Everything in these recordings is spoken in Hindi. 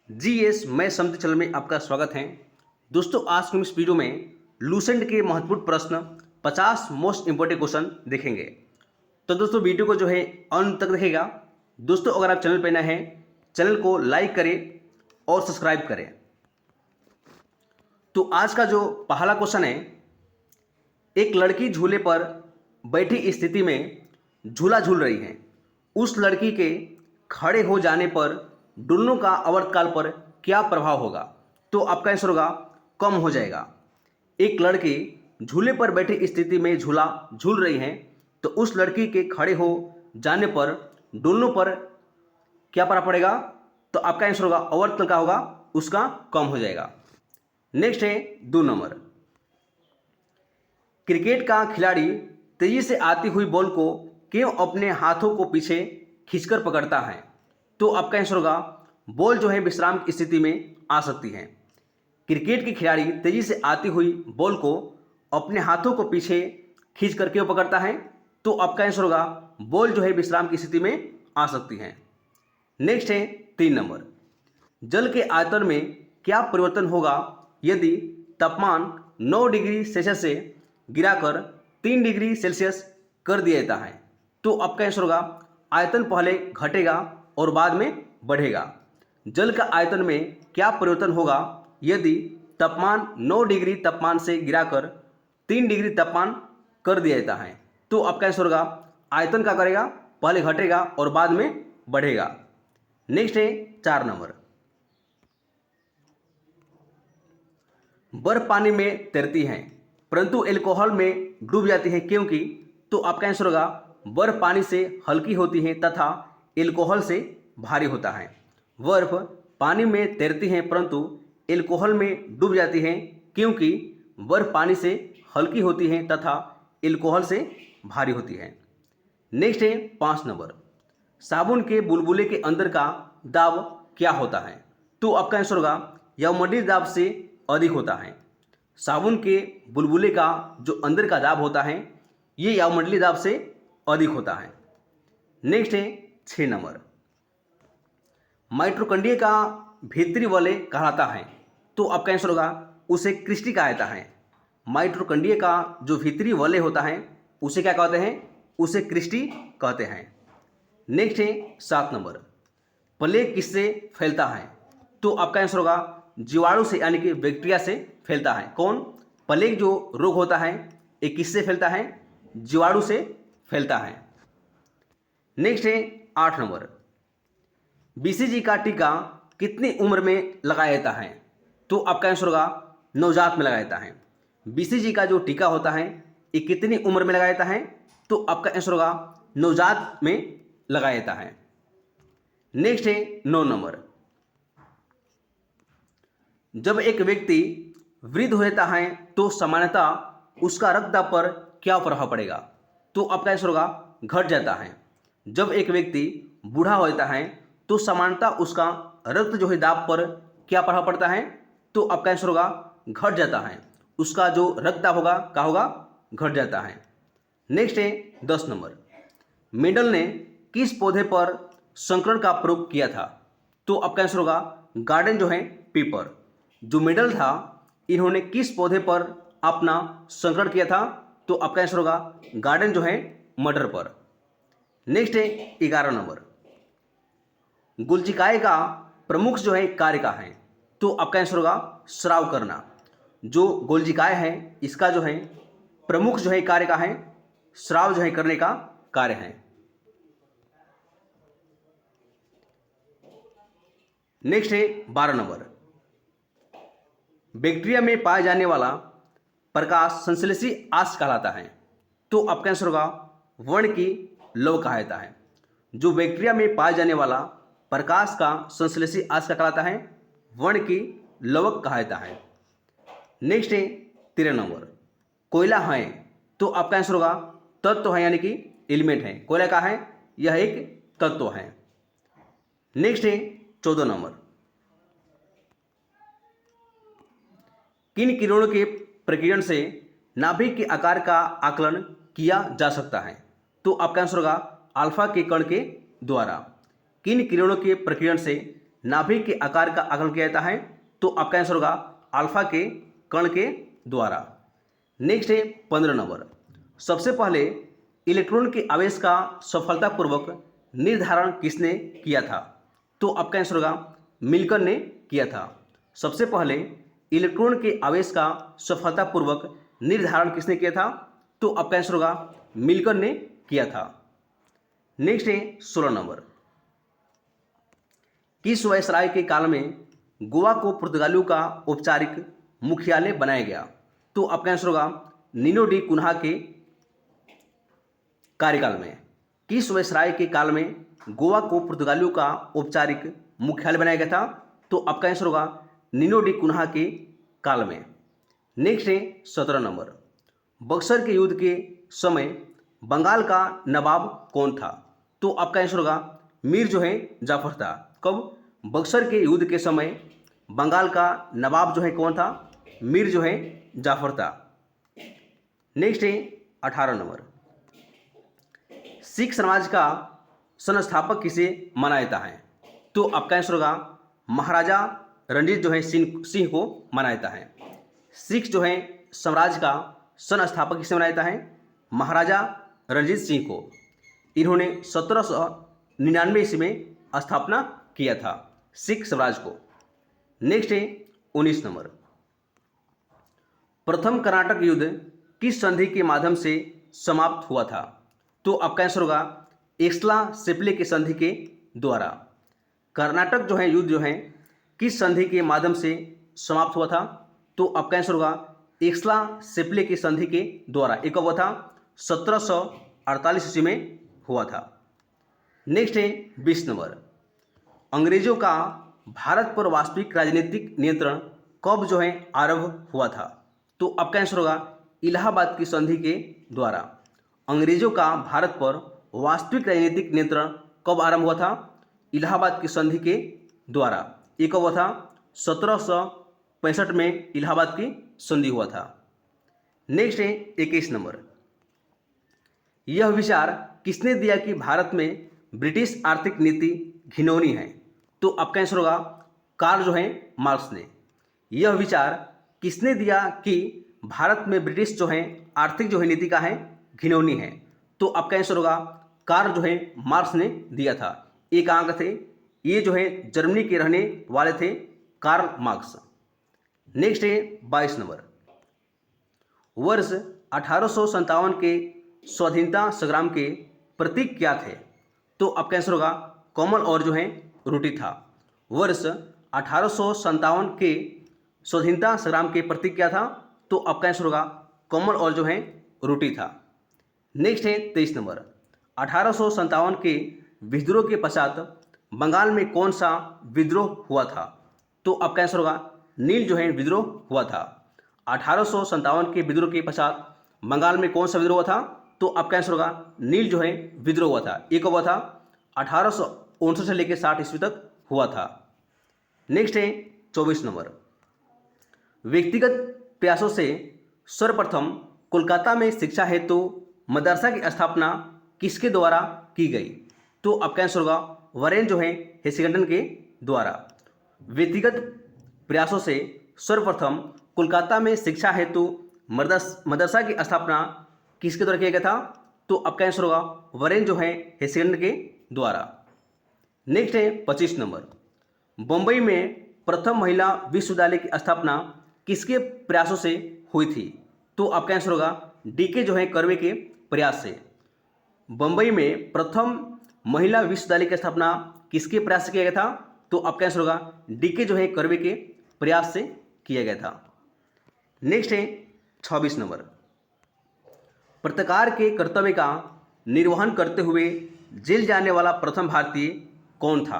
मैं समझ चैनल में आपका स्वागत है। दोस्तों, आज हम इस वीडियो में लूसेंट के महत्वपूर्ण प्रश्न 50 मोस्ट इंपोर्टेंट क्वेश्चन देखेंगे। तो दोस्तों, वीडियो को अंत तक देखेगा। दोस्तों, अगर आप चैनल पर नए हैं, चैनल को लाइक करें और सब्सक्राइब करें। तो आज का जो पहला क्वेश्चन है, एक लड़की झूले पर बैठी स्थिति में झूला झूल रही है। उस लड़की के खड़े हो जाने पर दोनों का आवर्तकाल पर क्या प्रभाव होगा? तो आपका आंसर होगा कम हो जाएगा। एक लड़की झूले पर बैठी स्थिति में झूला झूल रही है, तो उस लड़की के खड़े हो जाने पर दोनों पर क्या प्रभाव पड़ेगा? तो आपका आंसर होगा आवर्तकाल का होगा उसका कम हो जाएगा। नेक्स्ट है 2 नंबर। क्रिकेट का खिलाड़ी तेजी से आती हुई बॉल को क्यों अपने हाथों को पीछे खींचकर पकड़ता है? तो आपका आंसर होगा बॉल विश्राम की स्थिति में आ सकती है। क्रिकेट के खिलाड़ी तेजी से आती हुई बॉल को अपने हाथों को पीछे खींच कर क्यों पकड़ता है? तो आपका आंसर होगा बॉल विश्राम की स्थिति में आ सकती है। नेक्स्ट है 3 नंबर। जल के आयतन में क्या परिवर्तन होगा यदि तापमान 9 डिग्री सेल्सियस से गिराकर 3 डिग्री सेल्सियस कर दिया जाता है? तो आपका आंसर होगा आयतन पहले घटेगा और बाद में बढ़ेगा। जल का आयतन में क्या परिवर्तन होगा यदि तापमान 9 डिग्री तापमान से गिराकर 3 डिग्री तापमान कर दिया जाता है? तो आपका आंसर होगा आयतन का करेगा पहले घटेगा और बाद में बढ़ेगा। नेक्स्ट है 4 नंबर। बर्फ पानी में तैरती है परंतु एल्कोहल में डूब जाती है क्योंकि? तो आपका आंसर होगा बर्फ पानी से हल्की होती है तथा एल्कोहल से भारी होता है। बर्फ पानी में तैरती है परंतु एल्कोहल में डूब जाती है क्योंकि बर्फ पानी से हल्की होती है तथा एल्कोहल से भारी होती है। नेक्स्ट है 5 नंबर। साबुन के बुलबुले के अंदर का दाब क्या होता है? तो आपका आंसर होगा यममंडलीय दाब से अधिक होता है। साबुन के बुलबुले का जो अंदर का दाब होता है ये यममंडलीय दाब से अधिक होता है। नेक्स्ट है 6 नंबर। माइटोकॉन्ड्रिया का भीतरी वलय कहलाता है? तो आपका आंसर होगा उसे क्रिस्टी कहा जाता है। माइटोकॉन्ड्रिया का जो भीतरी वलय होता है उसे क्या कहते हैं? उसे क्रिस्टी कहते हैं। नेक्स्ट है 7 नंबर। प्लेग किससे फैलता है? तो आपका आंसर होगा जीवाणु से यानी कि बैक्टीरिया से फैलता है। कौन? प्लेग जो रोग होता है ये किससे फैलता है? जीवाणु से फैलता है। नेक्स्ट है 8 नंबर। बीसीजी का टीका कितनी उम्र में लगाया जाता है? तो आपका आंसर होगा नवजात में लगाया जाता है। बीसीजी का जो टीका होता है ये कितनी उम्र में लगाया जाता है? तो आपका आंसर होगा नवजात में लगाया जाता है। नेक्स्ट है 9 नंबर। जब एक व्यक्ति वृद्ध हो जाता है तो सामान्यतः उसका रक्तदाब पर क्या प्रभाव पड़ेगा? तो आपका आंसर होगा घट जाता है। जब एक व्यक्ति बूढ़ा हो जाता है तो सामान्यतः उसका रक्त दाब पर क्या प्रभाव पड़ता है? तो आपका आंसर होगा घट जाता है। उसका जो रक्तदाब होगा क्या होगा? घट जाता है। नेक्स्ट है 10 नंबर। मेंडल ने किस पौधे पर संकरण का प्रयोग किया था? तो आपका आंसर होगा गार्डन पीपर। जो मेंडल था इन्होंने किस पौधे पर अपना संकरण किया था? तो आपका आंसर होगा गार्डन मटर पर। नेक्स्ट है 11 नंबर। गुल्जिकाए का प्रमुख कार्य का है? तो आपका आंसर होगा स्राव करना। जो गोल्जिकाय है इसका प्रमुख कार्य का है स्राव करने का कार्य है। नेक्स्ट है 12 नंबर। बैक्टीरिया में पाया जाने वाला प्रकाश संश्लेषी आंश कहलाता है? तो आपका आंसर होगा वर्ण की लव कहा जाता है। जो बैक्टीरिया में पाया जाने वाला प्रकाश का संश्लेषी आंश का कहलाता है? वर्ण की लवक कहा जाता है। नेक्स्ट है 13 नंबर। कोयला है? तो आपका आंसर होगा तत्व है यानी कि एलिमेंट है। कोयला का है? यह एक तत्व है। नेक्स्ट है 14 नंबर। किन किरणों के प्रकीर्णन से नाभिक के आकार का आकलन किया जा सकता है? तो आपका आंसर होगा अल्फा के कण के द्वारा। किन किरणों के प्रकीर्णन से नाभिक के आकार का आकलन किया जाता है? तो आपका आंसर होगा अल्फा के कण के द्वारा। नेक्स्ट है 15 नंबर, सबसे पहले इलेक्ट्रॉन के आवेश का सफलतापूर्वक निर्धारण किसने किया था? तो आपका आंसर होगा मिल्टन ने किया था। सबसे पहले इलेक्ट्रॉन के आवेश का सफलतापूर्वक निर्धारण किसने किया था? तो आपका आंसर होगा मिल्टन ने किया था। नेक्स्ट है 16 नंबर, किस वायसराय के काल में गोवा को पुर्तगालियों का औपचारिक मुख्यालय बनाया गया? तो आपका आंसर होगा नीनो डी कुन्हा के कार्यकाल में। किस वायसराय के काल में गोवा को पुर्तगालियों का औपचारिक मुख्यालय बनाया गया था? तो आपका आंसर होगा नीनो डी कुन्हा के काल में। नेक्स्ट है 17 नंबर, बक्सर के युद्ध के समय बंगाल का नवाब कौन था? तो आपका आंसर होगा मीर जो है जाफर था। कब? बक्सर के युद्ध के समय बंगाल का नवाब जो है कौन था? मीर जो है जाफर था। नेक्स्ट है 18 नंबर, सिख समाज का संस्थापक किसे माना जाता है? तो आपका आंसर होगा महाराजा रणजीत जो है सिंह को माना जाता है। सिख जो है साम्राज्य का संस्थापक किसे माना जाता है? महाराजा रणजीत सिंह को। इन्होंने 1799 ईस्वी में स्थापना किया था सिख साम्राज्य को। नेक्स्ट है 19 नंबर, प्रथम कर्नाटक युद्ध किस संधि के माध्यम से समाप्त हुआ था? तो आपका आंसर होगा एक्सला सेप्ले के संधि के द्वारा। कर्नाटक जो है युद्ध जो है किस संधि के माध्यम से समाप्त हुआ था? तो आपका आंसर होगा एक्सला सेप्ले की संधि के द्वारा। एक कब हुआ था? 1748 ईस्वी में हुआ था। नेक्स्ट है 20 नंबर, अंग्रेजों का भारत पर वास्तविक राजनीतिक नियंत्रण कब जो है आरंभ हुआ था? तो आपका आंसर होगा इलाहाबाद की संधि के द्वारा। अंग्रेजों का भारत पर वास्तविक राजनीतिक नियंत्रण कब आरंभ हुआ था? इलाहाबाद की संधि के द्वारा। ये कब हुआ था? 1765 में इलाहाबाद की संधि हुआ था। नेक्स्ट है 21 नंबर, यह विचार किसने दिया कि भारत में ब्रिटिश आर्थिक नीति घिनौनी है? तो आपका आंसर होगा कार्ल जो है मार्क्स ने। यह विचार किसने दिया कि भारत में ब्रिटिश जो है आर्थिक जो है नीति का है घिनौनी है? तो आपका आंसर होगा कार्ल जो है मार्क्स ने दिया था। एक अंक थे, ये जो है जर्मनी के रहने वाले थे कार्ल मार्क्स। नेक्स्ट है 22 नंबर, वर्ष 1857 के स्वाधीनता संग्राम के प्रतीक क्या थे? तो आपका आंसर होगा कमल और जो है रोटी था। वर्ष 1857 के स्वाधीनता संग्राम के प्रतीक क्या था? तो आपका आंसर होगा कमल और जो है रोटी था। नेक्स्ट है 23 नंबर, 1857 के विद्रोह के पश्चात बंगाल में कौन सा विद्रोह हुआ था? तो आपका आंसर होगा नील जो है विद्रोह हुआ था। 1857 के विद्रोह के पश्चात बंगाल में कौन सा विद्रोह हुआ था? तो आपका आंसर होगा नील जो है विद्रोह हुआ था। एक हुआ था 1859 से लेकर 60 ईस्वी तक हुआ था। नेक्स्ट है 24 नंबर, व्यक्तिगत प्रयासों से सर्वप्रथम कोलकाता में शिक्षा हेतु मदरसा की स्थापना किसके द्वारा की गई? तो आपका आंसर होगा वरेन जो है हेसिंगटन के द्वारा। व्यक्तिगत प्रयासों से सर्वप्रथम कोलकाता में शिक्षा हेतु मदरसा की स्थापना किसके द्वारा किया गया था? तो आपका आंसर होगा वरेन जो है हेसिंगटन के द्वारा। नेक्स्ट है 25 नंबर, बम्बई में प्रथम महिला विश्वविद्यालय की स्थापना किसके प्रयासों से हुई थी? तो आपका आंसर होगा डीके जो है कर्वे के प्रयास से। बम्बई में प्रथम महिला विश्वविद्यालय की स्थापना किसके प्रयास से किया गया था? तो आपका आंसर होगा डीके जो है कर्वे के प्रयास से किया गया था। नेक्स्ट है 26 नंबर, पत्रकार के कर्तव्य का निर्वहन करते हुए जेल जाने वाला प्रथम भारतीय कौन था?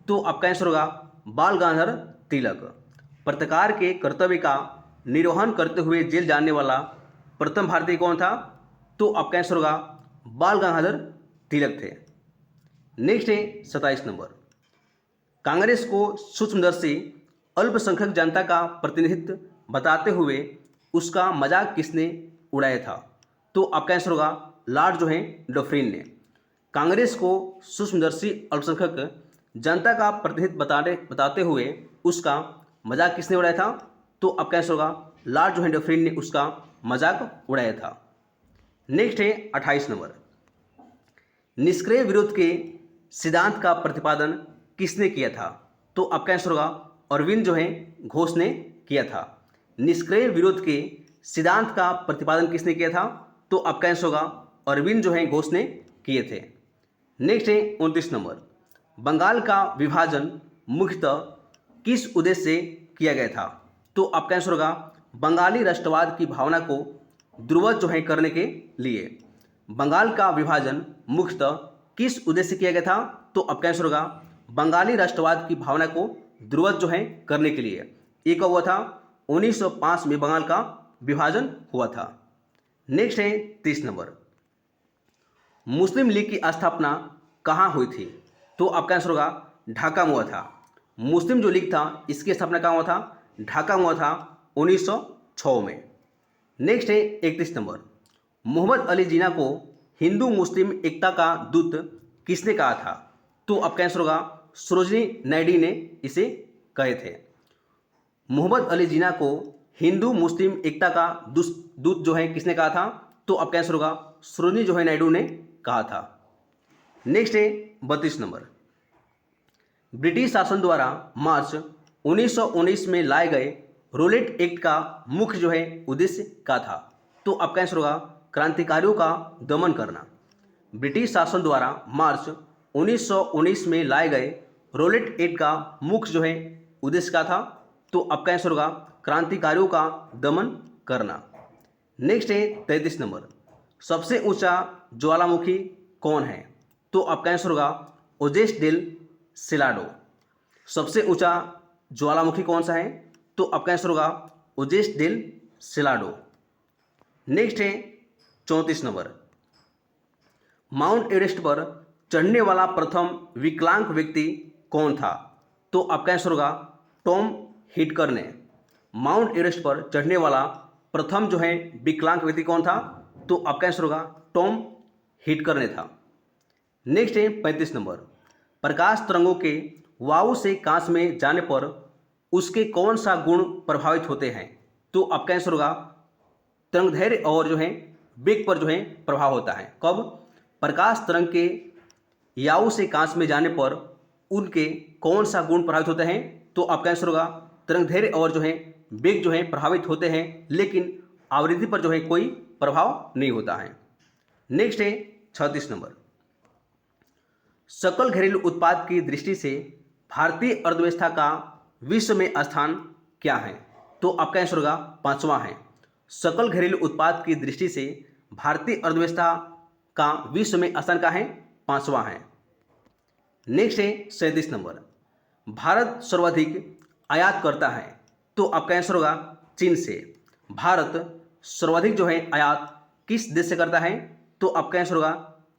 तो आपका आंसर होगा बाल गंगाधर तिलक। पत्रकार के कर्तव्य का निर्वहन करते हुए जेल जाने वाला प्रथम भारतीय कौन था? तो आपका आंसर होगा बाल गंगाधर तिलक थे। नेक्स्ट है 27 नंबर, कांग्रेस को सूक्ष्मदर्शी अल्पसंख्यक जनता का प्रतिनिधित्व बताते हुए उसका मजाक किसने उड़ाया था? तो आपका आंसर होगा लॉर्ड जो है डफरिन ने। कांग्रेस को सूक्ष्मदर्शी अल्पसंख्यक जनता का प्रतिनिधित्व बताते हुए उसका मजाक किसने उड़ाया था? तो आपका आंसर होगा लॉर्ड जो है डफरिन ने उसका मजाक उड़ाया था। नेक्स्ट है 28 नंबर, निष्क्रिय विरोध के सिद्धांत का प्रतिपादन किसने किया था? तो आपका आंसर होगा अरविंद जो है घोष ने किया था। निष्क्रिय विरोध के सिद्धांत का प्रतिपादन किसने किया था? तो आपका आंसर होगा अरविंद जो है घोष ने किए थे। नेक्स्ट है 29 नंबर, बंगाल का विभाजन मुख्यतः किस उद्देश्य से किया गया था? तो आपका आंसर होगा बंगाली राष्ट्रवाद की भावना को ध्रुवत जो है करने के लिए। बंगाल का विभाजन मुख्यतः किस उद्देश्य से किया गया था? तो आपका आंसर होगा बंगाली राष्ट्रवाद की भावना को ध्रुवत जो है करने के लिए। ये कब हुआ था? 1905 में बंगाल का विभाजन हुआ था। नेक्स्ट है 30 नंबर, मुस्लिम लीग की स्थापना कहाँ हुई थी? तो आपका आंसर होगा ढाका में हुआ था। मुस्लिम जो लीग था इसकी स्थापना कहाँ हुआ था? ढाका में हुआ था 1906 में। नेक्स्ट है 31 नंबर, मोहम्मद अली जिन्ना को हिंदू मुस्लिम एकता का दूत किसने कहा था? तो आपका आंसर होगा सरोजिनी नायडू ने इसे कहे थे। मोहम्मद अली जिन्ना को हिंदू मुस्लिम एकता का दूत जो है किसने कहा था? तो आपका आंसर होगा सरोजिनी जो है नायडू ने कहा था। नेक्स्ट है 32 नंबर, ब्रिटिश शासन द्वारा मार्च 1919 में लाए गए रोलेट एक्ट का मुख्य जो है उद्देश्य क्या था? तो आपका आंसर होगा क्रांतिकारियों का दमन करना। ब्रिटिश शासन द्वारा मार्च 1919 में लाए गए रोलेट एक्ट का मुख्य जो है उद्देश्य क्या था? तो आपका आंसर होगा क्रांतिकारियों का दमन करना। नेक्स्ट है 33 नंबर, सबसे ऊंचा ज्वालामुखी कौन है? तो आपका आंसर होगा ओजेस डेल सिलाडो। सबसे ऊंचा ज्वालामुखी कौन सा है? तो आपका आंसर होगा ओजेस डेल सिलाडो। नेक्स्ट है 34 नंबर, माउंट एवरेस्ट पर चढ़ने वाला प्रथम विकलांग व्यक्ति कौन था? तो आपका आंसर होगा टॉम हिटकर ने। माउंट एवरेस्ट पर चढ़ने वाला प्रथम जो है विकलांग व्यक्ति कौन था? तो आपका आंसर होगा टॉम हिटकर ने था। नेक्स्ट है 35 नंबर, प्रकाश तरंगों के वायु से कांच में जाने पर उसके कौन सा गुण प्रभावित होते हैं? तो आपका आंसर होगा तरंगदैर्घ्य और जो है वेग पर जो है प्रभाव होता है। कब? प्रकाश तरंग के वायु से कांच में जाने पर उनके कौन सा गुण प्रभावित होते हैं? तो आपका आंसर होगा तरंगदैर्घ्य और जो है वेग जो है प्रभावित होते हैं, लेकिन आवृत्ति पर जो है कोई प्रभाव नहीं होता है। नेक्स्ट है 36 नंबर, सकल घरेलू उत्पाद की दृष्टि से भारतीय अर्थव्यवस्था का विश्व में स्थान क्या है? तो आपका आंसर होगा 5वां है। सकल घरेलू उत्पाद की दृष्टि से भारतीय अर्थव्यवस्था का विश्व में स्थान का है? 5वां है। नेक्स्ट है 37 नंबर, भारत सर्वाधिक आयात करता है। तो आपका आंसर होगा चीन से। भारत सर्वाधिक जो है आयात किस देश से करता है? तो आपका आंसर होगा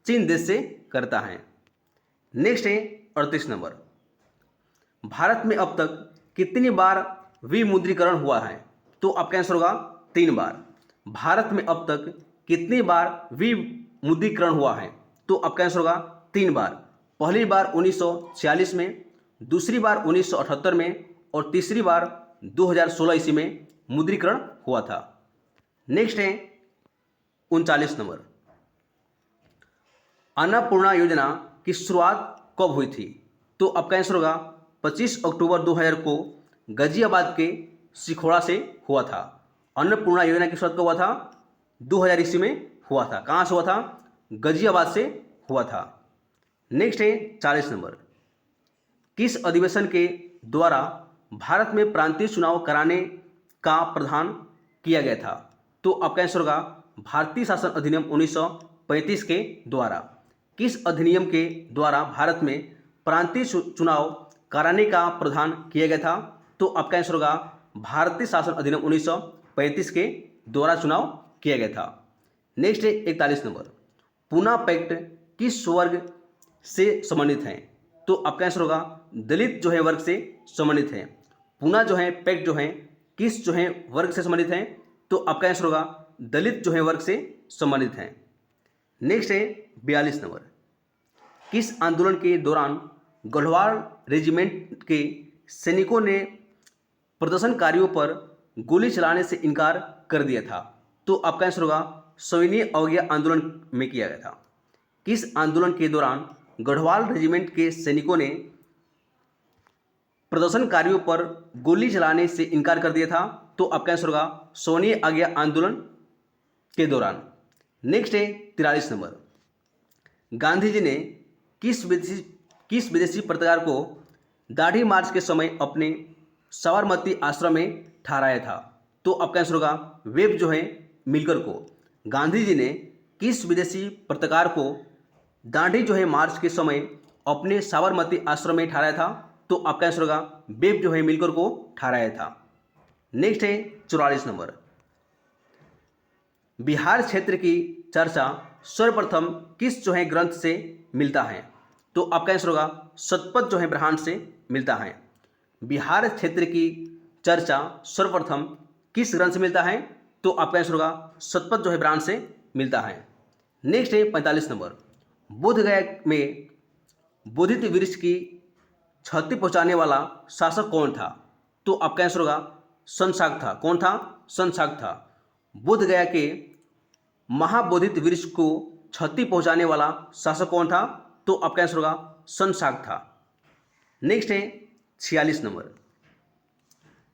चीन देश से करता है। नेक्स्ट है 38 नंबर, भारत में अब तक कितनी बार विमुद्रीकरण हुआ है? तो आपका आंसर होगा 3 बार। भारत में अब तक कितनी बार विमुद्रीकरण हुआ है? तो आपका आंसर होगा 3 बार। पहली बार 1946 में, दूसरी बार 1978 में और तीसरी बार 2016 ईस्वी में मुद्रीकरण हुआ था। नेक्स्ट है 39 नंबर, अन्नपूर्णा योजना की शुरुआत कब हुई थी? तो आपका आंसर होगा 25 अक्टूबर 2000 को गाजियाबाद के सिखोड़ा से हुआ था। अन्नपूर्णा योजना की शुरुआत कब हुआ था? 2000 ईस्वी में हुआ था। कहाँ से हुआ था? गाजियाबाद से हुआ था। नेक्स्ट है 40 नंबर, किस अधिवेशन के द्वारा भारत में प्रांतीय चुनाव कराने का प्रावधान किया गया था? तो आपका आंसर होगा भारतीय शासन अधिनियम 1935 के द्वारा। किस अधिनियम के द्वारा भारत में प्रांतीय चुनाव कराने का प्रावधान किया गया था? तो आपका आंसर होगा भारतीय शासन अधिनियम 1935 के द्वारा चुनाव किया गया था। नेक्स्ट है 41 नंबर, पूना पैक्ट किस वर्ग से संबंधित है? तो आपका आंसर होगा दलित जो है वर्ग से संबंधित है। पूना जो है पैक्ट जो है किस जो है वर्ग से संबंधित है? तो आपका आंसर होगा दलित जो है वर्ग से संबंधित है। नेक्स्ट है 42 नंबर, किस आंदोलन के दौरान गढ़वाल रेजिमेंट के सैनिकों ने प्रदर्शनकारियों पर गोली चलाने से इनकार कर दिया था? तो आपका आंसर होगा सविनय अवज्ञा आंदोलन में किया गया था। किस आंदोलन के दौरान गढ़वाल रेजिमेंट के सैनिकों ने प्रदर्शनकारियों पर गोली चलाने से इनकार कर दिया था? तो आपका आंसर होगा सविनय अवज्ञा आंदोलन के दौरान। नेक्स्ट है 43 नंबर। गांधी जी ने किस विदेशी पत्रकार को दाढ़ी मार्च के समय अपने साबरमती आश्रम में ठहराया था? तो आपका आंसर होगा वेब जो है मिलकर को। गांधी जी ने किस विदेशी पत्रकार को दाढ़ी जो है मार्च के समय अपने साबरमती आश्रम में ठहराया था? तो आपका आंसर होगा वेब जो है मिलकर को ठहराया था। नेक्स्ट है 44 नंबर। बिहार क्षेत्र की चर्चा सर्वप्रथम किस जो है ग्रंथ से मिलता है? तो आपका आंसर होगा शतपथ जो है ब्राह्मण से मिलता है। बिहार क्षेत्र की चर्चा सर्वप्रथम किस ग्रंथ से मिलता है? तो आपका आंसर होगा शतपथ जो है ब्राह्मण से मिलता है। नेक्स्ट है 45 नंबर। बोधगया में बोधित वृक्ष की क्षति पहुंचाने वाला शासक कौन था? तो आपका आंसर होगा शंशाक था। कौन था? शंशाक था। बोधगया के महाबोधित वृक्ष को क्षति पहुंचाने वाला शासक कौन था? तो आपका आंसर होगा शंशाक था। नेक्स्ट है 46 नंबर।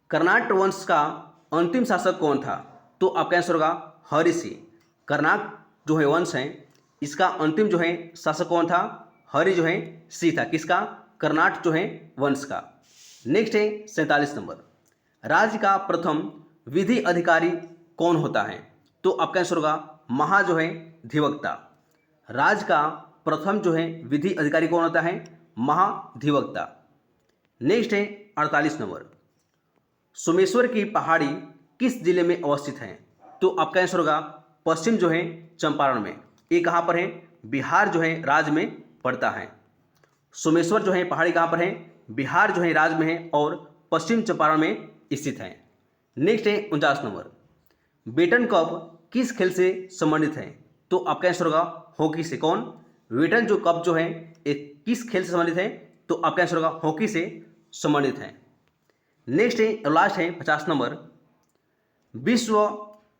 कर्नाट वंश का अंतिम शासक कौन था? तो आपका आंसर होगा हरिषि। कर्नाट जो है वंश है इसका अंतिम जो है शासक कौन था? हरि जो है सी था। किसका? कर्नाट जो है वंश का। नेक्स्ट है 47 नंबर। राज्य का प्रथम विधि अधिकारी कौन होता है? तो आपका आंसर होगा महा जो है धिवक्ता। राज्य का प्रथम जो है विधि अधिकारी कौन होता है? महाधिवक्ता। नेक्स्ट है 48 नंबर। सोमेश्वर की पहाड़ी किस जिले में अवस्थित है? तो आपका आंसर होगा पश्चिम जो है चंपारण में। ये कहाँ पर है? बिहार जो है राज्य में पड़ता है। सोमेश्वर जो है पहाड़ी कहाँ पर है? बिहार जो है राज्य में है और पश्चिम चंपारण में स्थित है। नेक्स्ट है 49 नंबर। बेटन कप किस खेल से संबंधित है? तो आपका आंसर होगा हॉकी से। कौन? बेटन जो कप जो है एक किस खेल से संबंधित है? तो आपका आंसर होगा हॉकी से संबंधित है। नेक्स्ट है लास्ट है 50 नंबर। विश्व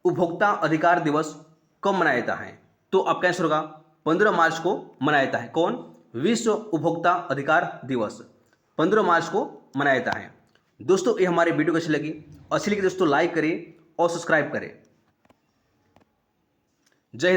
उपभोक्ता अधिकार दिवस कब मनाया जाता है? तो आपका आंसर होगा 15 मार्च को मनाया जाता है। कौन? विश्व उपभोक्ता अधिकार दिवस 15 मार्च को मनाया जाता है। दोस्तों ये हमारे वीडियो को अच्छी लगी दोस्तों लाइक करें और सब्सक्राइब करें। जय हिंद।